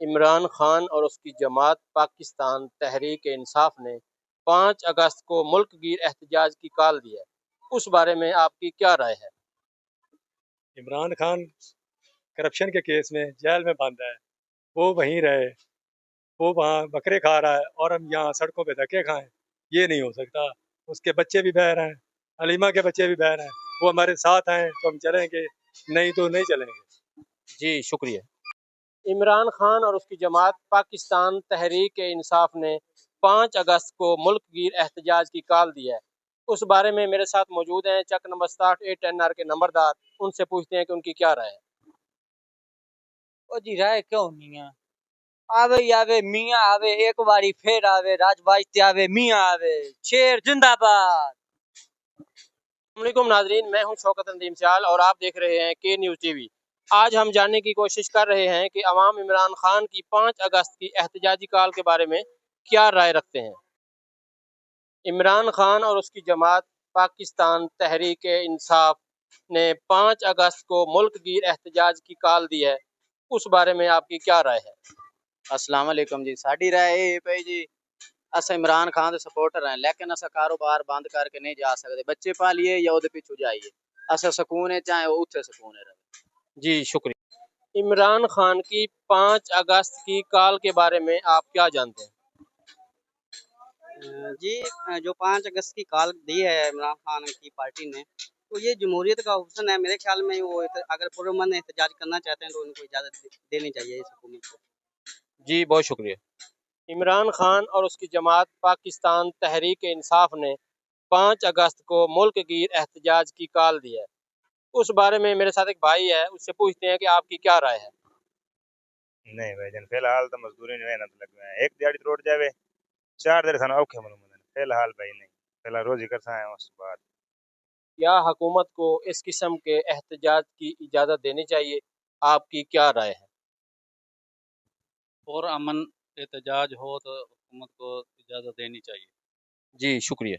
عمران خان اور اس کی جماعت پاکستان تحریک انصاف نے 5 اگست کو ملک گیر احتجاج کی کال دی ہے، اس بارے میں آپ کی کیا رائے ہے؟ عمران خان کرپشن کے کیس میں جیل میں بند ہے، وہ وہیں رہے، وہ وہاں بکرے کھا رہا ہے اور ہم یہاں سڑکوں پہ دھکے کھائیں، یہ نہیں ہو سکتا۔ اس کے بچے بھی بہر ہیں، علیمہ کے بچے بھی بہر ہیں، وہ ہمارے ساتھ ہیں تو ہم چلیں گے، نہیں تو نہیں چلیں گے۔ جی شکریہ۔ عمران خان اور اس کی جماعت پاکستان تحریک انصاف نے 5 اگست کو ملک گیر احتجاج کی کال دی ہے، اس بارے میں میرے ساتھ موجود ہیں چک نمبر 67 کے نمبردار، ان سے پوچھتے ہیں کہ ان کی کیا رائے ہے۔ او جی رائے کیوں نہیں ہے؟ آوے ہی آوے میاں آوے، ایک باری پھر آوے، راج باجتے آوے میاں آوے، شیر زندہ باد۔ السلام علیکم ناظرین، میں ہوں شوکت اندیم سیال اور آپ دیکھ رہے ہیں کے نیوز ٹی وی۔ آج ہم جاننے کی کوشش کر رہے ہیں کہ عوام عمران خان کی 5 اگست کی احتجاجی کال کے بارے میں کیا رائے رکھتے ہیں۔ عمران خان اور اس کی جماعت پاکستان تحریک انصاف نے 5 اگست کو ملک گیر احتجاج کی کال دی ہے، اس بارے میں آپ کی کیا رائے ہے؟ السلام علیکم جی، ساڈی رائے یہ پئی جی، اسا عمران خان دے سپورٹر ہیں، لیکن اسا کاروبار بند کر کے نہیں جا سکتے، بچے پالیے یا وہ پیچھو جائیے، اسا سکون ہے چاہے وہ اتھے سکون ہے رہے۔ جی شکریہ۔ عمران خان کی 5 اگست کی کال کے بارے میں آپ کیا جانتے ہیں؟ جی جو 5 اگست کی کال دی ہے عمران خان کی پارٹی نے، تو یہ جمہوریت کا حسن ہے۔ میرے خیال میں وہ اگر پرامن احتجاج کرنا چاہتے ہیں تو ان کو اجازت دینی چاہیے اس حکومت کو۔ جی بہت شکریہ۔ عمران خان اور اس کی جماعت پاکستان تحریک انصاف نے 5 اگست کو ملک گیر احتجاج کی کال دی ہے، اس بارے میں میرے ساتھ ایک بھائی ہے، اس سے پوچھتے ہیں کہ آپ کی کیا رائے ہے؟ نہیں بھائی جان، فی الحال تو مزدوری جو ہے نا تو لگ ہے، ایک دیہڑی روڈ جاوے 4 دیر سن اوکھے معلوم ہے، فی الحال بھائی نہیں، فی الحال روزی کر سائیں اس بعد۔ کیا حکومت کو اس قسم کے احتجاج کی اجازت دینی چاہیے؟ آپ کی کیا رائے ہے؟ اور امن احتجاج ہو تو حکومت کو اجازت دینی چاہیے۔ جی شکریہ۔